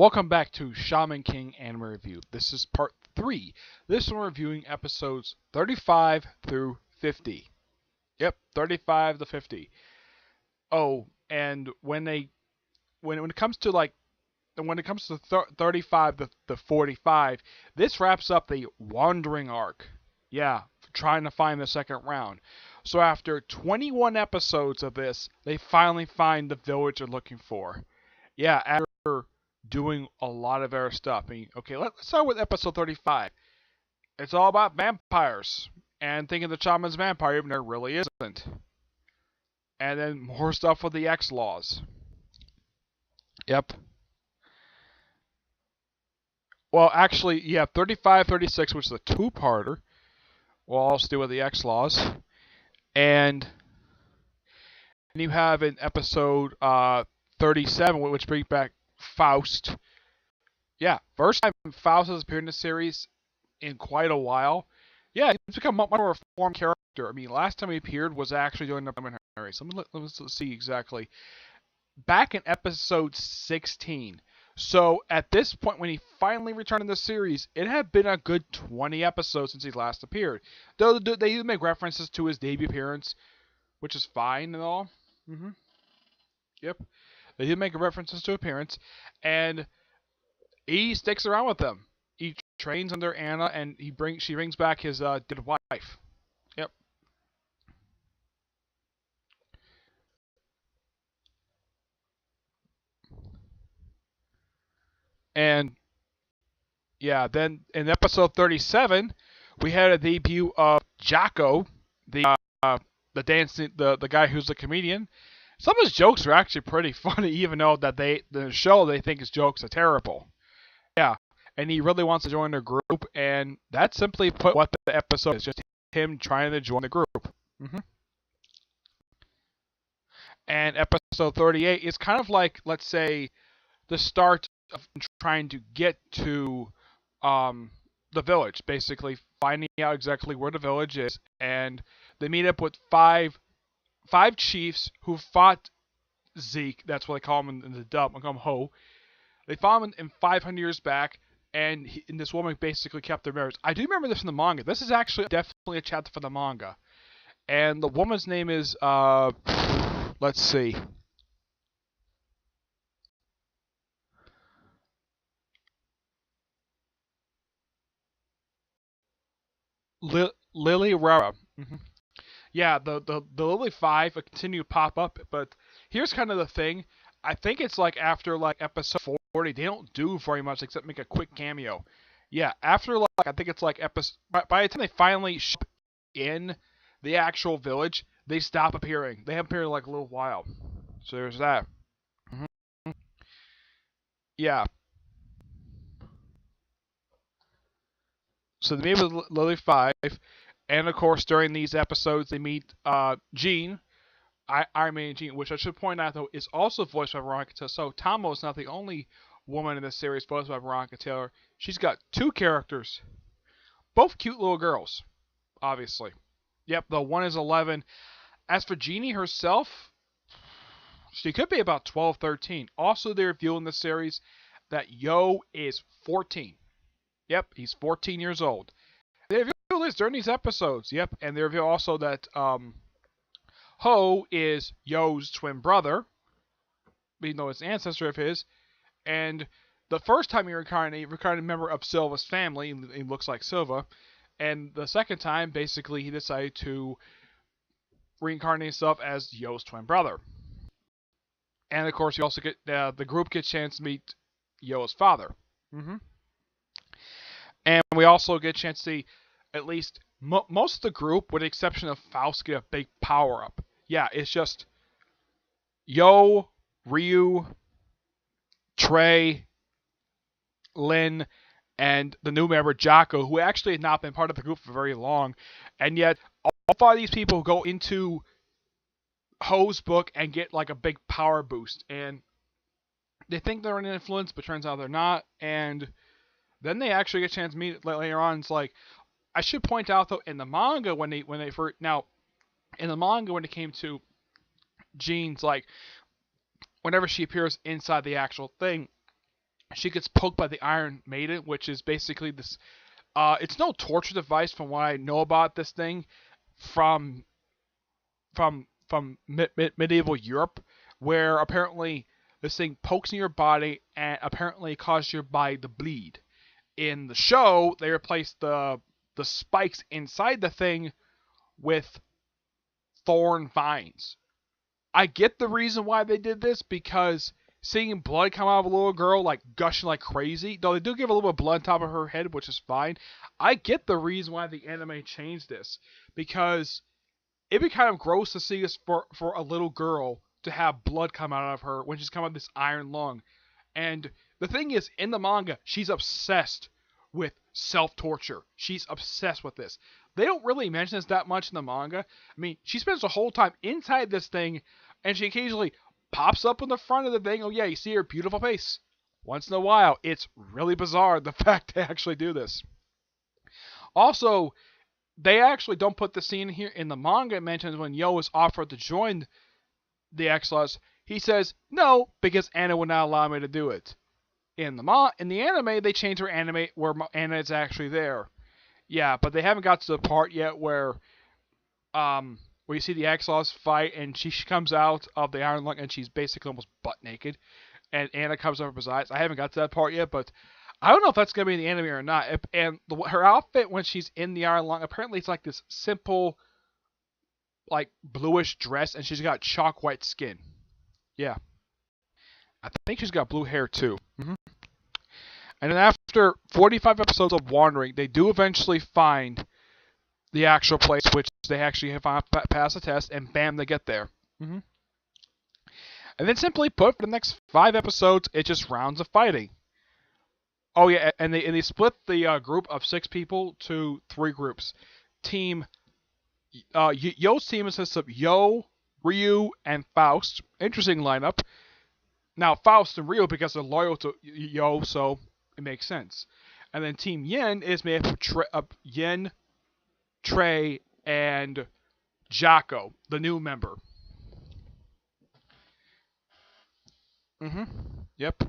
Welcome back to Shaman King Anime Review. This is part 3. This one we're reviewing episodes 35 through 50. Yep, 35 to 50. Oh, and when it comes to 35 to 45, this wraps up the wandering arc. Yeah, trying to find the second round. So after 21 episodes of this, they finally find the village they're looking for. Yeah, after doing a lot of their stuff. Okay, let's start with episode 35. It's all about vampires and thinking the shaman's vampire, even there really isn't. And then more stuff with the X laws. Yep. Well, actually, yeah, 35, 36, which is a two-parter. We'll also deal with the X laws. And you have in episode 37, which brings back Faust. Yeah, first time Faust has appeared in the series in quite a while. Yeah, he's become much more of a reformed character. I mean, last time he appeared was actually during the preliminary. So let's see exactly. Back in episode 16. So at this point, when he finally returned in the series, it had been a good 20 episodes since he last appeared. Though they do make references to his debut appearance, which is fine and all. Yep. They did make references to appearance, and he sticks around with them. He trains under Anna, and she brings back his dead wife. Yep. And yeah, then in episode 37, we had a debut of Jocko, the dancing the guy who's a comedian. Some of his jokes are actually pretty funny, even though that the show they think his jokes are terrible. Yeah, and he really wants to join the group, and that's simply put what the episode is, just him trying to join the group. And episode 38 is kind of like, let's say, the start of trying to get to the village, basically finding out exactly where the village is, and they meet up with five chiefs who fought Zeke. That's what they call him in the dub. I call him Ho. They fought him in 500 years back, and this woman basically kept their marriage. I do remember this in the manga. This is actually definitely a chapter for the manga, and the woman's name is let's see. Lily Rara. Yeah, the Lily Five continue to pop up, but here's kind of the thing. I think it's like after like episode 40, they don't do very much except make a quick cameo. Yeah, after like I think it's like episode by the time they finally show up in the actual village, they stop appearing. They haven't appeared in like a little while. So there's that. Yeah. So they meet with Lily Five, and of course during these episodes they meet Jean. Iron Man Jean, which I should point out though is also voiced by Veronica Taylor. So Tomo is not the only woman in this series voiced by Veronica Taylor. She's got two characters, both cute little girls, obviously. Yep, the one is 11. As for Jeannie herself, she could be about 12, 13. Also, they reveal in the series that Yo is 14. Yep, he's 14 years old. They reveal this during these episodes. Yep, and they reveal also that Ho is Yo's twin brother, even though it's an ancestor of his. And the first time he reincarnated a member of Silva's family, he looks like Silva. And the second time, basically, he decided to reincarnate himself as Yo's twin brother. And of course, you also get the group gets a chance to meet Yo's father. And we also get a chance to see at least most of the group, with the exception of Faust, get a big power up. Yeah, it's just Yo, Ryu, Trey, Lin, and the new member Jocko, who actually had not been part of the group for very long, and yet all five of these people go into Ho's book and get like a big power boost, and they think they're an influence, but turns out they're not, and then they actually get a chance to meet later on. It's like, I should point out though, in the manga when they first in the manga when it came to Jean's, like whenever she appears inside the actual thing, she gets poked by the Iron Maiden, which is basically this. It's no torture device from what I know about this thing from medieval Europe, where apparently this thing pokes in your body and apparently causes your body to bleed. In the show, they replaced the spikes inside the thing with thorn vines. I get the reason why they did this because seeing blood come out of a little girl like gushing like crazy, though they do give a little bit of blood on top of her head, which is fine. I get the reason why the anime changed this because it'd be kind of gross to see this for a little girl to have blood come out of her when she's come out of this iron lung. And the thing is, in the manga, she's obsessed with self-torture. She's obsessed with this. They don't really mention this that much in the manga. I mean, she spends the whole time inside this thing, and she occasionally pops up in the front of the thing. Oh yeah, you see her beautiful face. Once in a while, it's really bizarre the fact they actually do this. Also, they actually don't put the scene here in the manga. It mentions when Yo is offered to join the X-Laws, he says no because Anna would not allow me to do it. In the anime, they changed her anime where Anna is actually there. Yeah, but they haven't got to the part yet where you see the X-Laws fight and she comes out of the Iron Lung and she's basically almost butt naked, and Anna comes over besides. I haven't got to that part yet, but I don't know if that's gonna be in the anime or not. And her outfit when she's in the Iron Lung, apparently it's like this simple, like bluish dress, and she's got chalk white skin. Yeah, I think she's got blue hair too. And then after 45 episodes of wandering, they do eventually find the actual place, which they actually have passed the test, and bam, they get there. And then simply put, for the next 5 episodes, it's just rounds of fighting. Oh yeah, and they split the group of 6 people to 3 groups. Yo's team consists of Yo, Ryu, and Faust. Interesting lineup. Now Faust and Ryu, because they're loyal to Yo, so it makes sense. And then Team Yin is made up of Yin, Trey, and Jocko, the new member. Yep.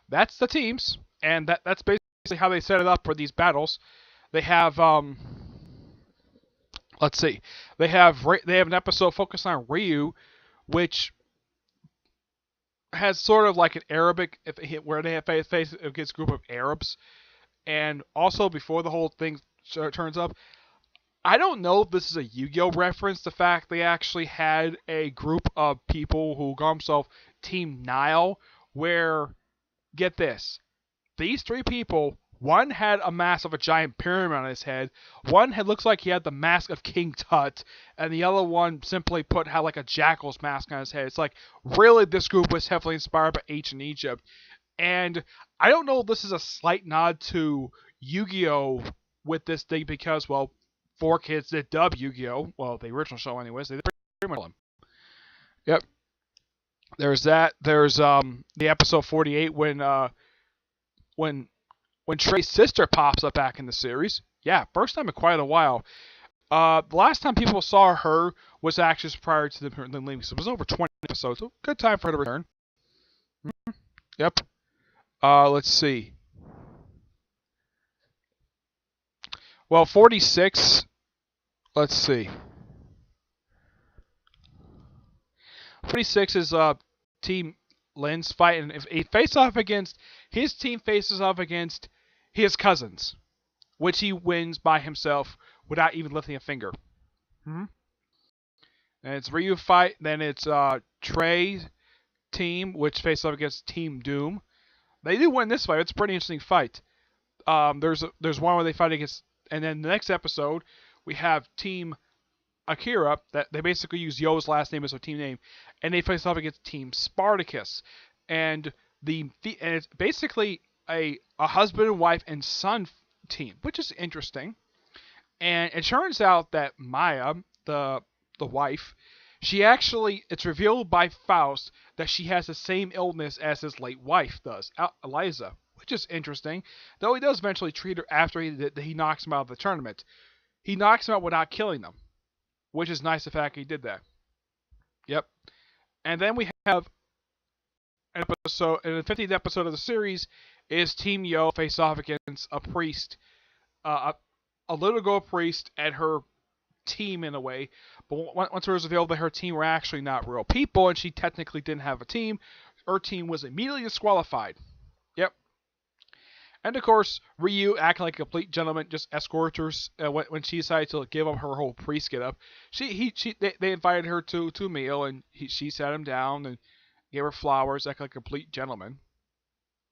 That's the teams, and that's basically how they set it up for these battles. They have let's see, they have an episode focused on Ryu, which has sort of like an Arabic where they have face against a group of Arabs, and also before the whole thing turns up, I don't know if this is a Yu-Gi-Oh reference. The fact they actually had a group of people who call themselves Team Nile, where get this, these 3 people. One had a mask of a giant pyramid on his head. One looks like he had the mask of King Tut, and the other one simply put had like a jackal's mask on his head. It's like really this group was heavily inspired by ancient Egypt, and I don't know if this is a slight nod to Yu-Gi-Oh with this thing because 4Kids did dub Yu-Gi-Oh, the original show anyways. They pretty much. Yep. There's that. There's the episode 48 when Trey's sister pops up back in the series. Yeah, first time in quite a while. The last time people saw her was actually prior to them leaving. So it was over 20 episodes. So good time for her to return. Yep. Let's see. 46. Let's see. 46 is Team Lynn's fight, and if he his team faces off against his cousins, which he wins by himself without even lifting a finger. And it's Ryu fight, then it's Trey's team, which faces off against Team Doom. They do win this fight. It's a pretty interesting fight. There's one where they fight against, and then the next episode we have Team Akira, that they basically use Yo's last name as their team name, and they face off against Team Spartacus, and it's basically a husband and wife and son team, which is interesting. And it turns out that Maya, the wife, it's revealed by Faust that she has the same illness as his late wife does, Eliza, which is interesting. Though he does eventually treat her after he knocks him out of the tournament. He knocks him out without killing them, which is nice the fact he did that. Yep. And then we have episode in the 50th episode of the series is Team Yo face off against a priest, a little girl priest and her team in a way. But once it was revealed that her team were actually not real people and she technically didn't have a team, her team was immediately disqualified. Yep. And of course, Ryu, acting like a complete gentleman, just escorts her when she decided to give up her whole priest get up. They invited her to a meal, and she sat him down and gave her flowers, acting like a complete gentleman.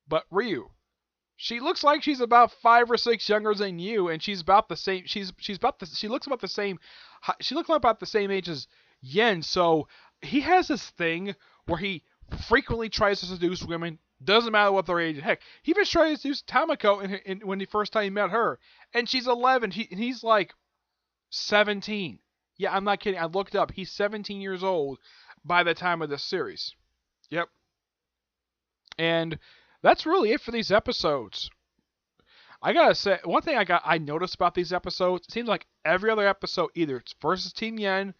But Ryu, she looks like she's about 5 or 6 younger than you, and she's about the same. She looks about the same. She looks about the same age as Yen. So he has this thing where he frequently tries to seduce women. Doesn't matter what their age. Heck, he even tried to seduce Tamako when the first time he met her, and she's 11. And he's like 17. Yeah, I'm not kidding. I looked up. He's 17 years old by the time of this series. Yep. And that's really it for these episodes. I gotta say, one thing I noticed about these episodes, it seems like every other episode, either it's versus Team Yen,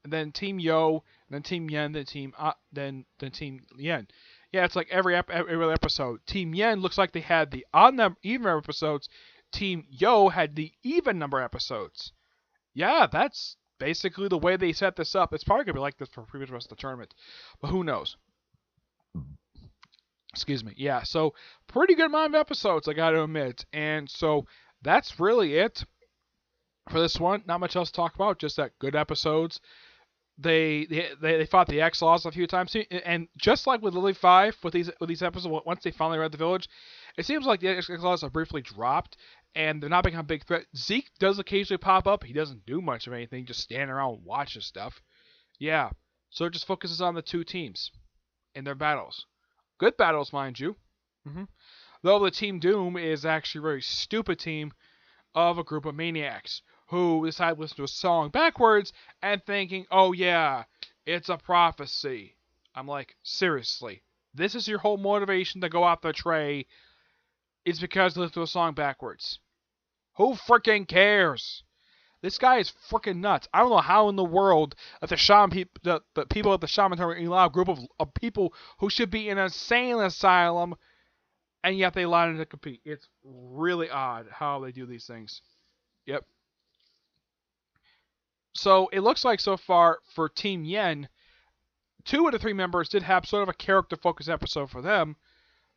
and then Team Yo, and then Team Yen, then Team Yen. Yeah, it's like every other episode. Team Yen looks like they had the odd number, even number episodes. Team Yo had the even number episodes. Yeah, that's basically the way they set this up. It's probably gonna be like this for pretty much the rest of the tournament, but who knows? Excuse me. Yeah, so pretty good amount of episodes, I gotta admit. And so that's really it for this one. Not much else to talk about, just that good episodes. They fought the X-Laws a few times, and just like with Lily 5, with these episodes, once they finally read the village, it seems like the X-Laws are briefly dropped, and they're not becoming a big threat. Zeke does occasionally pop up. He doesn't do much of anything, just stand around and watches stuff. Yeah, so it just focuses on the two teams in their battles. Good battles, mind you. Though the Team Doom is actually a very stupid team of a group of maniacs who decide to listen to a song backwards and thinking, oh yeah, it's a prophecy. I'm like, seriously, this is your whole motivation to go after Trey? It's because you listen to a song backwards. Who freaking cares? This guy is freaking nuts. I don't know how in the world that the Shaman the people at the Shaman tournament allow a group of people who should be in an insane asylum, and yet they allow them to compete. It's really odd how they do these things. Yep. So it looks like so far for Team Yen, 2 of the 3 members did have sort of a character-focused episode for them.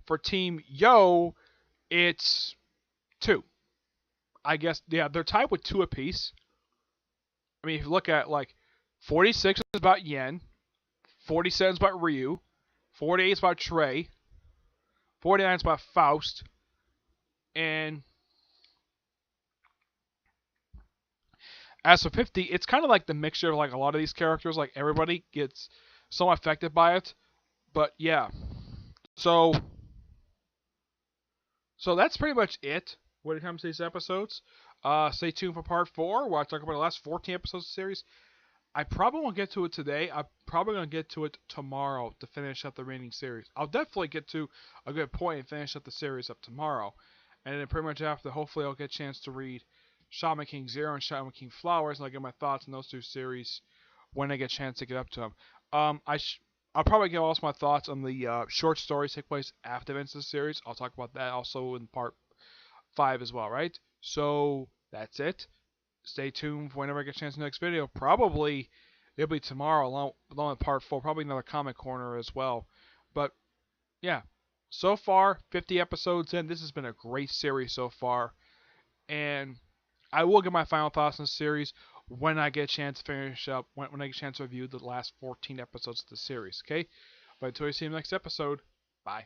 For Team Yo, it's 2. I guess, yeah, they're tied with 2 apiece. I mean, if you look at, like, 46 is about Yen, 47 is about Ryu, 48 is about Trey, 49 is about Faust, and as for 50, it's kind of like the mixture of, like, a lot of these characters. Like, everybody gets somewhat affected by it. But, yeah. So that's pretty much it when it comes to these episodes. Stay tuned for part 4, where I talk about the last 14 episodes of the series. I probably won't get to it today. I'm probably going to get to it tomorrow to finish up the remaining series. I'll definitely get to a good point and finish up the series up tomorrow. And then pretty much after, hopefully I'll get a chance to read Shaman King Zero and Shaman King Flowers, and I'll get my thoughts on those 2 series when I get a chance to get up to them. I'll probably get also my thoughts on the short stories take place after the events of the series. I'll talk about that also in part 5 as well, right? So that's it. Stay tuned for whenever I get a chance in the next video. Probably it'll be tomorrow along with part 4. Probably another comic corner as well. But yeah, so far 50 episodes in. This has been a great series so far, and I will get my final thoughts on the series when I get a chance to finish up. When I get a chance to review the last 14 episodes of the series. Okay, but until I see you in the next episode. Bye.